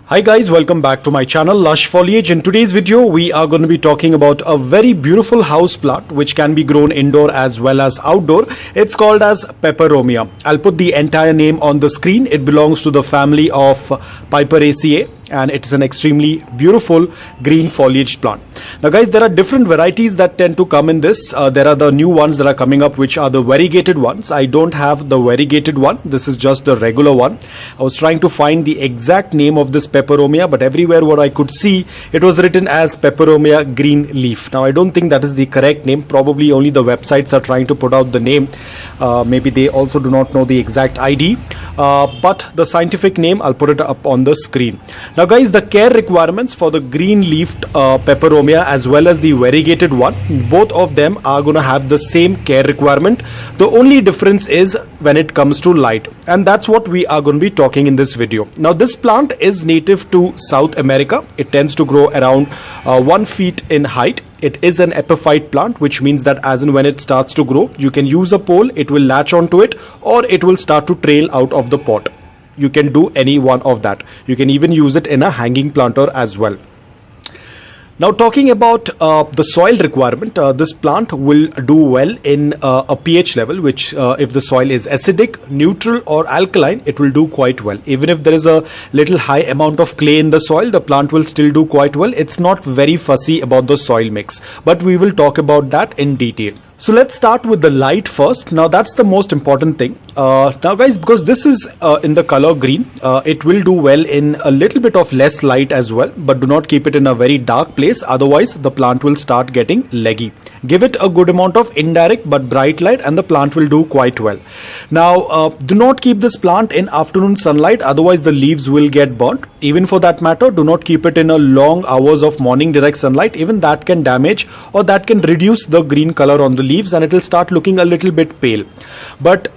Hi guys, welcome back to my channel Lush Foliage. In today's video we are going to be talking about a very beautiful house plant which can be grown indoor as well as outdoor. It's called as Peperomia. I'll put the entire name on the screen. It belongs to the family of Peperomia and it's an extremely beautiful green foliage plant. Now guys, there are different varieties that tend to come in this. There are the new ones that are coming up, which are the variegated ones. I don't have the variegated one. This is just the regular one. I was trying to find the exact name of this Peperomia, but everywhere what I could see, it was written as Peperomia green leaf. Now I don't think that is the correct name. Probably only the websites are trying to put out the name. Maybe they also do not know the exact ID. But the scientific name, I'll put it up on the screen. Now guys, the care requirements for the green leafed Peperomia as well as the variegated one, both of them are going to have the same care requirement. The only difference is when it comes to light, and that's what we are going to be talking in this video. Now this plant is native to South America. It tends to grow around 1 feet in height. It is an epiphyte plant, which means that as and when it starts to grow, you can use a pole, it will latch onto it, or it will start to trail out of the pot. You can do any one of that. You can even use it in a hanging planter as well. Now talking about the soil requirement, this plant will do well in a pH level, which if the soil is acidic, neutral or alkaline, it will do quite well. Even if there is a little high amount of clay in the soil, the plant will still do quite well. It's not very fussy about the soil mix, but we will talk about that in detail. So let's start with the light first. Now that's the most important thing. Now guys, because this is in the color green, it will do well in a little bit of less light as well, but do not keep it in a very dark place. Otherwise the plant will start getting leggy. Give it a good amount of indirect but bright light and the plant will do quite well. Now do not keep this plant in afternoon sunlight, otherwise the leaves will get burnt. Even for that matter, do not keep it in a long hours of morning direct sunlight. Even that can damage or that can reduce the green color on the leaves and it will start looking a little bit pale. But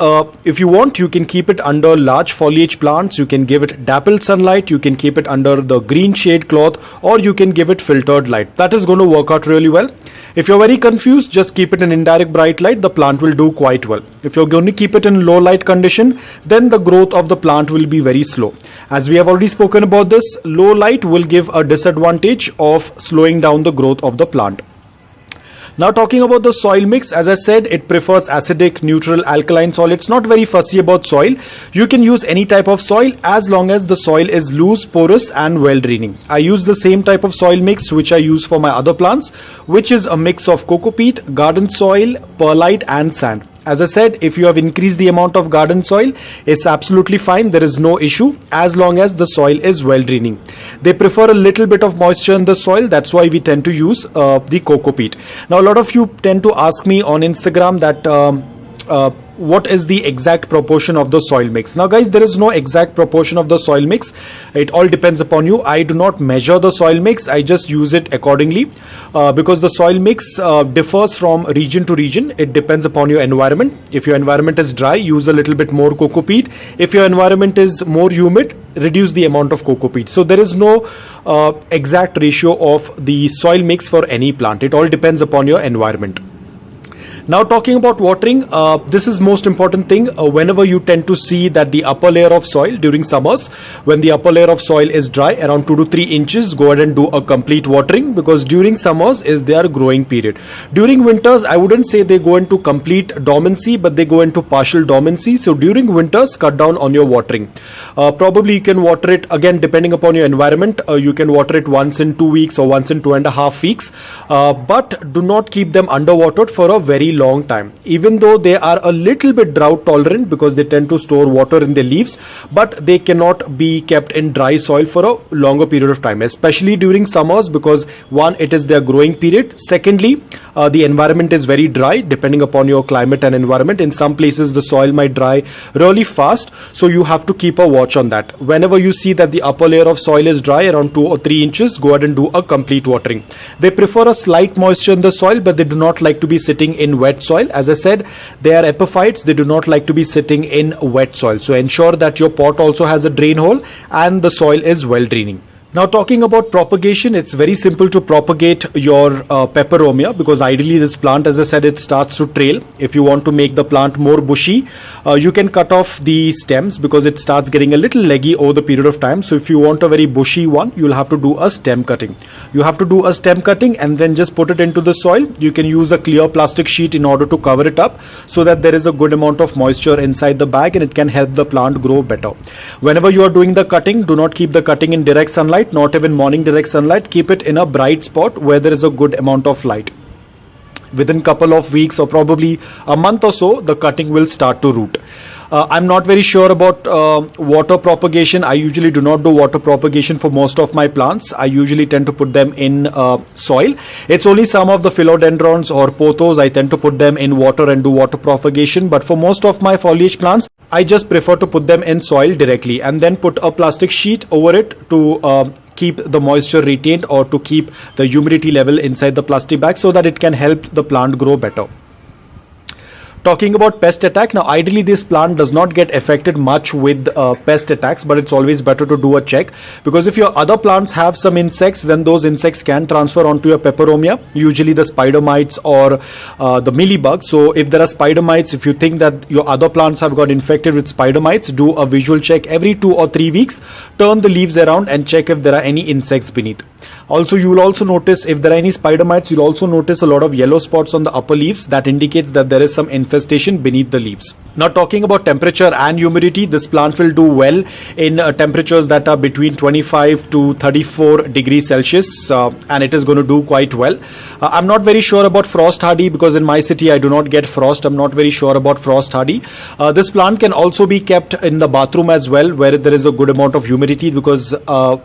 if you want, you can keep it under large foliage plants. You can give it dappled sunlight. You can keep it under the green shade cloth, or you can give it filtered light. That is going to work out really well. If you're very confused, just keep it in indirect bright light. The plant will do quite well. If you're going to keep it in low light condition, then the growth of the plant will be very slow. As we have already spoken about this, low light will give a disadvantage of slowing down the growth of the plant. Now talking about the soil mix, as I said, it prefers acidic, neutral, alkaline soil. It's not very fussy about soil. You can use any type of soil as long as the soil is loose, porous and well draining. I use the same type of soil mix which I use for my other plants, which is a mix of coco peat, garden soil, perlite and sand. As I said, if you have increased the amount of garden soil, it's absolutely fine. There is no issue as long as the soil is well draining. They prefer a little bit of moisture in the soil. That's why we tend to use the coco peat. Now, a lot of you tend to ask me on Instagram that what is the exact proportion of the soil mix. Now guys, there is no exact proportion of the soil mix. It all depends upon you. I do not measure the soil mix. I just use it accordingly because the soil mix differs from region to region. It depends upon your environment. If your environment is dry, use a little bit more coco peat. If your environment is more humid, reduce the amount of coco peat. So there is no exact ratio of the soil mix for any plant. It all depends upon your environment. Now talking about watering, this is most important thing. Whenever you tend to see that the upper layer of soil during summers, when the upper layer of soil is dry around 2 to 3 inches, go ahead and do a complete watering, because during summers is their growing period. During winters, I wouldn't say they go into complete dormancy, but they go into partial dormancy. So during winters, cut down on your watering. Probably you can water it again depending upon your environment. You can water it once in 2 weeks or once in 2.5 weeks, but do not keep them underwatered for a very long time. Even though they are a little bit drought tolerant because they tend to store water in their leaves, but they cannot be kept in dry soil for a longer period of time, especially during summers, because one, it is their growing period. Secondly, the environment is very dry depending upon your climate and environment. In some places the soil might dry really fast, so you have to keep a watch on that. Whenever you see that the upper layer of soil is dry around 2 or 3 inches, go ahead and do a complete watering. They prefer a slight moisture in the soil, but they do not like to be sitting in wet soil. As I said, they are epiphytes. They do not like to be sitting in wet soil. So ensure that your pot also has a drain hole and the soil is well draining. Now talking about propagation, it's very simple to propagate your peperomia, because ideally this plant, as I said, it starts to trail. If you want to make the plant more bushy, you can cut off the stems because it starts getting a little leggy over the period of time. So if you want a very bushy one, you'll have to do a stem cutting. You have to do a stem cutting and then just put it into the soil. You can use a clear plastic sheet in order to cover it up so that there is a good amount of moisture inside the bag and it can help the plant grow better. Whenever you are doing the cutting, do not keep the cutting in direct sunlight, not even morning direct sunlight. Keep it in a bright spot where there is a good amount of light. Within couple of weeks or probably a month or so, the cutting will start to root. I'm not very sure about water propagation. I usually do not do water propagation for most of my plants. I usually tend to put them in soil. It's only some of the philodendrons or pothos I tend to put them in water and do water propagation. But for most of my foliage plants, I just prefer to put them in soil directly and then put a plastic sheet over it to keep the moisture retained or to keep the humidity level inside the plastic bag so that it can help the plant grow better. Talking about pest attack, now ideally this plant does not get affected much with pest attacks, but it's always better to do a check, because if your other plants have some insects, then those insects can transfer onto your peperomia, usually the spider mites or the mealybugs. So if there are spider mites, if you think that your other plants have got infected with spider mites, do a visual check every 2 or 3 weeks. Turn the leaves around and check if there are any insects beneath. Also, you will also notice if there are any spider mites, you'll also notice a lot of yellow spots on the upper leaves. That indicates that there is some infestation beneath the leaves. Now talking about temperature and humidity, this plant will do well in temperatures that are between 25 to 34 degrees Celsius and it is going to do quite well. I'm not very sure about frost hardy because in my city I do not get frost. I'm not very sure about frost hardy. This plant can also be kept in the bathroom as well, where there is a good amount of humidity, because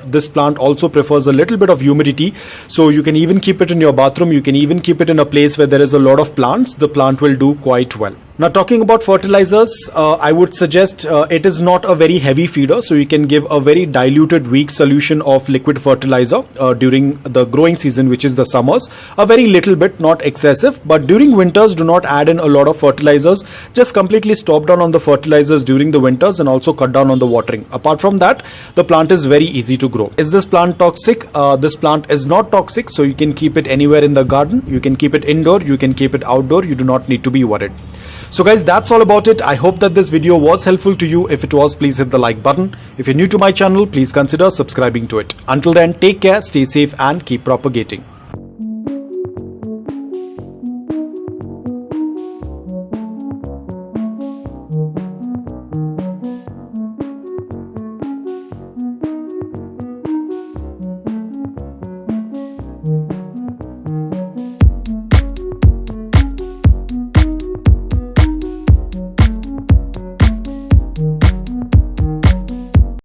this plant also prefers a little bit of humidity. So you can even keep it in your bathroom. You can even keep it in a place where there is a lot of plants. The plant will do quite well. Now talking about fertilizers, I would suggest it is not a very heavy feeder, so you can give a very diluted weak solution of liquid fertilizer during the growing season, which is the summers. A very little bit, not excessive, but during winters do not add in a lot of fertilizers. Just completely stop down on the fertilizers during the winters and also cut down on the watering. Apart from that, the plant is very easy to grow. Is this plant toxic? This plant is not toxic, so you can keep it anywhere in the garden. You can keep it indoor, you can keep it outdoor. You do not need to be worried. So guys, that's all about it. I hope that this video was helpful to you. If it was, please hit the like button. If you're new to my channel, please consider subscribing to it. Until then, take care, stay safe and keep propagating.